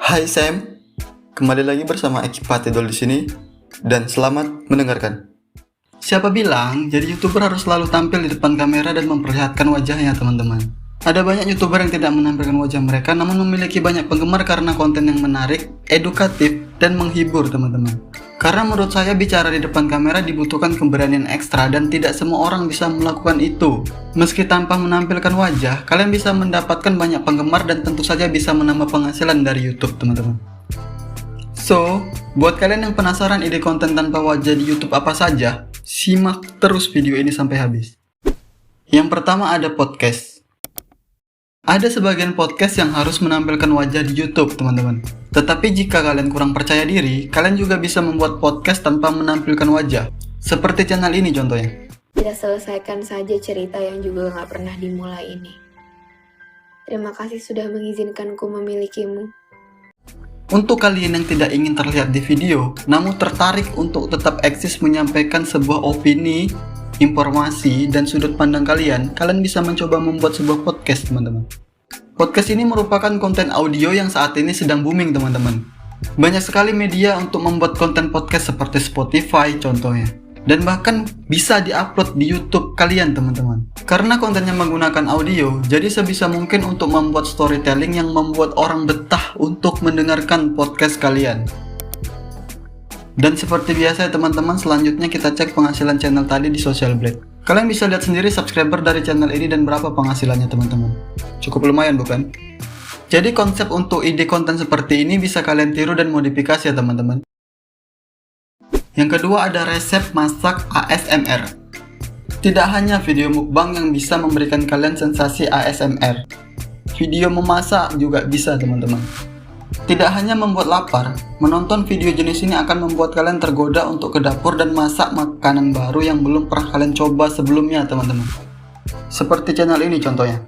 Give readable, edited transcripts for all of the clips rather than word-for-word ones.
Hai Sam, kembali lagi bersama Ekipa Tidol di sini dan selamat mendengarkan. Siapa bilang jadi YouTuber harus selalu tampil di depan kamera dan memperlihatkan wajahnya, teman-teman? Ada banyak YouTuber yang tidak menampilkan wajah mereka namun memiliki banyak penggemar karena konten yang menarik, edukatif, dan menghibur, teman-teman. Karena menurut saya bicara di depan kamera dibutuhkan keberanian ekstra dan tidak semua orang bisa melakukan itu. Meski tanpa menampilkan wajah, kalian bisa mendapatkan banyak penggemar dan tentu saja bisa menambah penghasilan dari YouTube, teman-teman. So, buat kalian yang penasaran ide konten tanpa wajah di YouTube apa saja, simak terus video ini sampai habis. Yang pertama ada podcast. Ada sebagian podcast yang harus menampilkan wajah di YouTube, teman-teman. Tetapi jika kalian kurang percaya diri, kalian juga bisa membuat podcast tanpa menampilkan wajah. Seperti channel ini contohnya. Tidak selesaikan saja cerita yang juga gak pernah dimulai ini. Terima kasih sudah mengizinkanku memilikimu. Untuk kalian yang tidak ingin terlihat di video, namun tertarik untuk tetap eksis menyampaikan sebuah opini, informasi, dan sudut pandang kalian bisa mencoba membuat sebuah podcast, teman-teman. Podcast ini merupakan konten audio yang saat ini sedang booming, teman-teman. Banyak sekali media untuk membuat konten podcast seperti Spotify contohnya. Dan bahkan bisa diupload di YouTube kalian, teman-teman. Karena kontennya menggunakan audio, jadi sebisa mungkin untuk membuat storytelling yang membuat orang betah untuk mendengarkan podcast kalian. Dan seperti biasa teman-teman, selanjutnya kita cek penghasilan channel tadi di Social Blade. Kalian bisa lihat sendiri subscriber dari channel ini dan berapa penghasilannya, teman-teman. Cukup lumayan bukan? Jadi konsep untuk ide konten seperti ini bisa kalian tiru dan modifikasi ya, teman-teman. Yang kedua ada resep masak ASMR. Tidak hanya video mukbang yang bisa memberikan kalian sensasi ASMR. Video memasak juga bisa, teman-teman. Tidak hanya membuat lapar, menonton video jenis ini akan membuat kalian tergoda untuk ke dapur dan masak makanan baru yang belum pernah kalian coba sebelumnya, teman-teman. Seperti channel ini contohnya.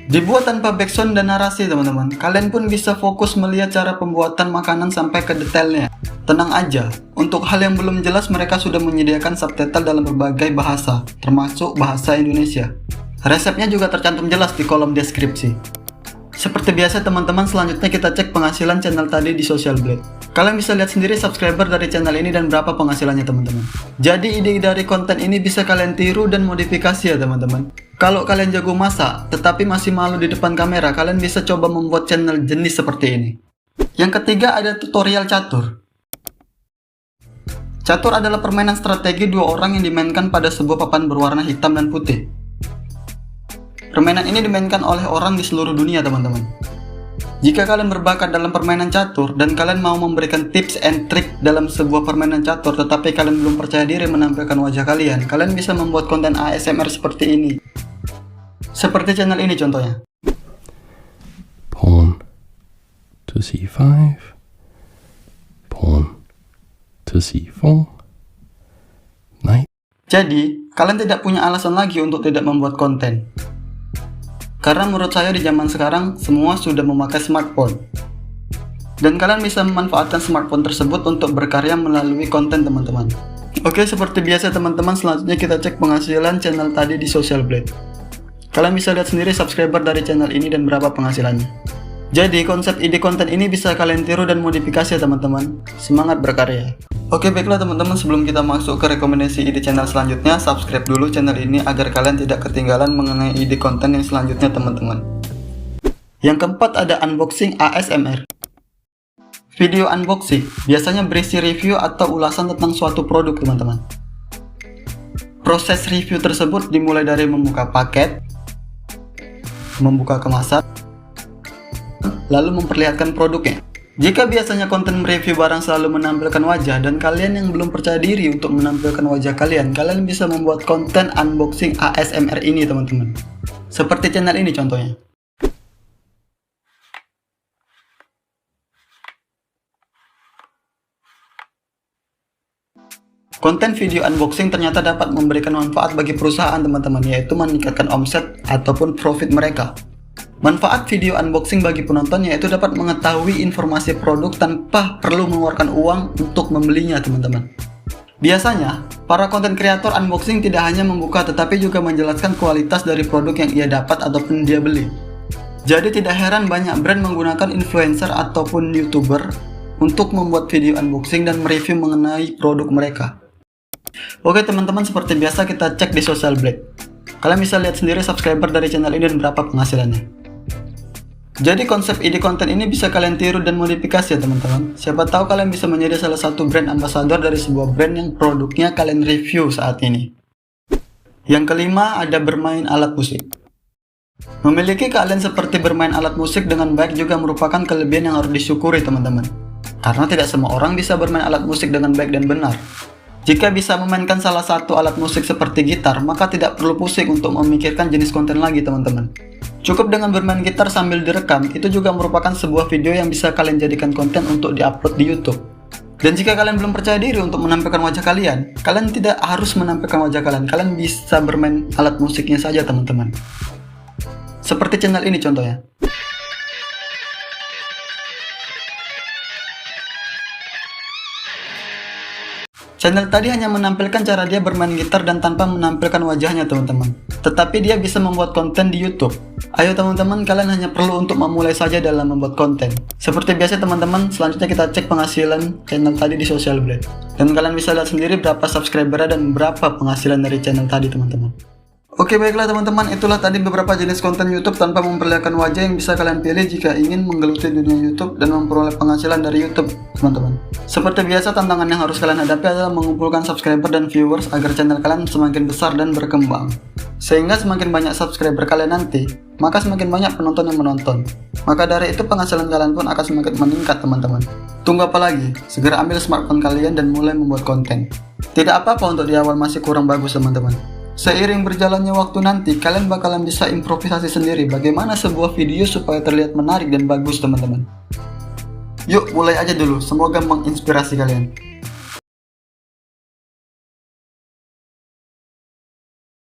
Dibuat tanpa backsound dan narasi, teman-teman. Kalian pun bisa fokus melihat cara pembuatan makanan sampai ke detailnya. Tenang aja, untuk hal yang belum jelas mereka sudah menyediakan subtitle dalam berbagai bahasa, termasuk bahasa Indonesia. Resepnya juga tercantum jelas di kolom deskripsi. Seperti biasa teman-teman, selanjutnya kita cek penghasilan channel tadi di Social Blade. Kalian bisa lihat sendiri subscriber dari channel ini dan berapa penghasilannya, teman-teman. Jadi ide dari konten ini bisa kalian tiru dan modifikasi ya, teman-teman. Kalau kalian jago masak, tetapi masih malu di depan kamera, kalian bisa coba membuat channel jenis seperti ini. Yang ketiga ada tutorial catur. Catur adalah permainan strategi dua orang yang dimainkan pada sebuah papan berwarna hitam dan putih. Permainan ini dimainkan oleh orang di seluruh dunia, teman-teman. Jika kalian berbakat dalam permainan catur dan kalian mau memberikan tips and trick dalam sebuah permainan catur tetapi kalian belum percaya diri menampilkan wajah kalian bisa membuat konten ASMR seperti ini. Seperti channel ini contohnya. Pawn to c5, pawn to c4, knight. Jadi, kalian tidak punya alasan lagi untuk tidak membuat konten. Karena menurut saya di zaman sekarang semua sudah memakai smartphone. Dan kalian bisa memanfaatkan smartphone tersebut untuk berkarya melalui konten, teman-teman. Oke, seperti biasa teman-teman, selanjutnya kita cek penghasilan channel tadi di Social Blade. Kalian bisa lihat sendiri subscriber dari channel ini dan berapa penghasilannya. Jadi konsep ide konten ini bisa kalian tiru dan modifikasi ya, teman-teman. Semangat berkarya. Oke, baiklah teman-teman, sebelum kita masuk ke rekomendasi ide channel selanjutnya, subscribe dulu channel ini agar kalian tidak ketinggalan mengenai ide konten yang selanjutnya, teman-teman. Yang keempat ada unboxing ASMR. Video unboxing biasanya berisi review atau ulasan tentang suatu produk, teman-teman. Proses review tersebut dimulai dari membuka paket, membuka kemasan, lalu memperlihatkan produknya. Jika biasanya konten mereview barang selalu menampilkan wajah dan kalian yang belum percaya diri untuk menampilkan wajah kalian bisa membuat konten unboxing ASMR ini, teman-teman. Seperti channel ini contohnya. Konten video unboxing ternyata dapat memberikan manfaat bagi perusahaan, teman-teman, yaitu meningkatkan omset ataupun profit mereka. Manfaat video unboxing bagi penonton yaitu dapat mengetahui informasi produk tanpa perlu mengeluarkan uang untuk membelinya, teman-teman. Biasanya, para konten kreator unboxing tidak hanya membuka tetapi juga menjelaskan kualitas dari produk yang ia dapat ataupun dia beli. Jadi tidak heran banyak brand menggunakan influencer ataupun YouTuber untuk membuat video unboxing dan mereview mengenai produk mereka. Oke teman-teman, seperti biasa kita cek di Social Blade. Kalian bisa lihat sendiri subscriber dari channel ini dan berapa penghasilannya. Jadi konsep ide konten ini bisa kalian tiru dan modifikasi ya teman-teman. Siapa tahu kalian bisa menjadi salah satu brand ambassador dari sebuah brand yang produknya kalian review saat ini. Yang kelima, ada bermain alat musik. Memiliki keahlian seperti bermain alat musik dengan baik juga merupakan kelebihan yang harus disyukuri teman-teman. Karena tidak semua orang bisa bermain alat musik dengan baik dan benar. Jika bisa memainkan salah satu alat musik seperti gitar, maka tidak perlu pusing untuk memikirkan jenis konten lagi teman-teman. Cukup dengan bermain gitar sambil direkam, itu juga merupakan sebuah video yang bisa kalian jadikan konten untuk diupload di YouTube. Dan jika kalian belum percaya diri untuk menampilkan wajah kalian tidak harus menampilkan wajah kalian bisa bermain alat musiknya saja teman-teman. Seperti channel ini contohnya. Channel tadi hanya menampilkan cara dia bermain gitar dan tanpa menampilkan wajahnya teman-teman. Tetapi dia bisa membuat konten di YouTube. Ayo teman-teman, kalian hanya perlu untuk memulai saja dalam membuat konten. Seperti biasa teman-teman, selanjutnya kita cek penghasilan channel tadi di Social Blade. Dan kalian bisa lihat sendiri berapa subscribernya dan berapa penghasilan dari channel tadi teman-teman. Oke baiklah teman-teman, itulah tadi beberapa jenis konten YouTube tanpa memperlihatkan wajah yang bisa kalian pilih jika ingin menggeluti dunia YouTube dan memperoleh penghasilan dari YouTube teman-teman. Seperti biasa, tantangan yang harus kalian hadapi adalah mengumpulkan subscriber dan viewers agar channel kalian semakin besar dan berkembang. Sehingga semakin banyak subscriber kalian nanti, maka semakin banyak penonton yang menonton. Maka dari itu penghasilan kalian pun akan semakin meningkat teman-teman. Tunggu apa lagi? Segera ambil smartphone kalian dan mulai membuat konten. Tidak apa-apa untuk di awal masih kurang bagus teman-teman. Seiring berjalannya waktu nanti, kalian bakalan bisa improvisasi sendiri bagaimana sebuah video supaya terlihat menarik dan bagus teman-teman. Yuk mulai aja dulu, semoga menginspirasi kalian.